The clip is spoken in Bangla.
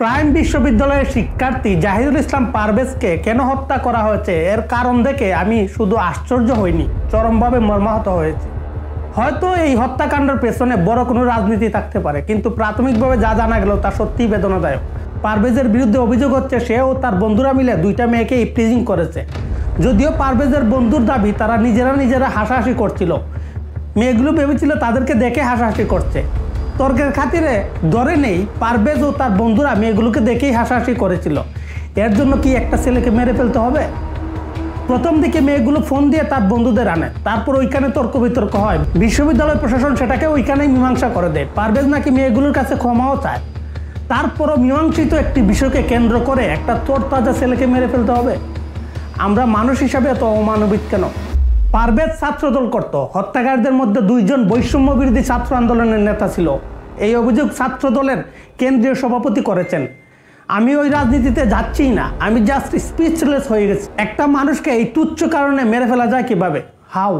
প্রাইম বিশ্ববিদ্যালয়ের শিক্ষার্থী জাহিদুল ইসলাম পারভেজকে কেন হত্যা করা হয়েছে এর কারণ দেখে আমি শুধু আশ্চর্য হইনি, চরমভাবে মর্মাহত হয়েছে। হয়তো এই হত্যাকাণ্ডের পেছনে বড় কোনো রাজনীতি থাকতে পারে, কিন্তু প্রাথমিকভাবে যা জানা গেল তা সত্যিই বেদনাদায়ক। পারভেজের বিরুদ্ধে অভিযোগ হচ্ছে সে ও তার বন্ধুরা মিলে দুইটা মেয়েকে ইফটিজিং করেছে। যদিও পারভেজের বন্ধুর দাবি তারা নিজেরা হাসাহাসি করছিল, মেয়েগুলো ভেবেছিল তাদেরকে দেখে হাসাহাসি করছে। তর্কের খাতিরে ধরে নেই পারভেজ ও তার বন্ধুরা মেয়েগুলোকে দেখেই হাসাহাসি করেছিল। এর জন্য কি একটা ছেলেকে মেরে ফেলতে হবে? প্রথম দিকে মেয়েগুলো ফোন দিয়ে তার বন্ধুদের আনে, তারপর ওইখানে তর্ক বিতর্ক হয়। বিশ্ববিদ্যালয় প্রশাসন সেটাকে ওইখানেই মীমাংসা করে দেয়। পারভেজ নাকি মেয়েগুলোর কাছে ক্ষমাও চায়। তারপরও মীমাংসিত একটি বিষয়কে কেন্দ্র করে একটা তরতাজা ছেলেকে মেরে ফেলতে হবে? আমরা মানুষ হিসাবে এত অমানবিক কেন? পারভেজ ছাত্রদল করত। হত্যাকারীদের মধ্যে দুইজন বৈষম্য বিরোধী ছাত্র আন্দোলনের নেতা ছিল। এই অভিযোগ ছাত্রদলের কেন্দ্রীয় সভাপতি করেছেন। আমি ওই রাজনীতিতে যাচ্ছিই না, আমি জাস্ট স্পিচলেস হয়ে গেছি। একটা মানুষকে এই তুচ্ছ কারণে মেরে ফেলা যায় কিভাবে? হাউ?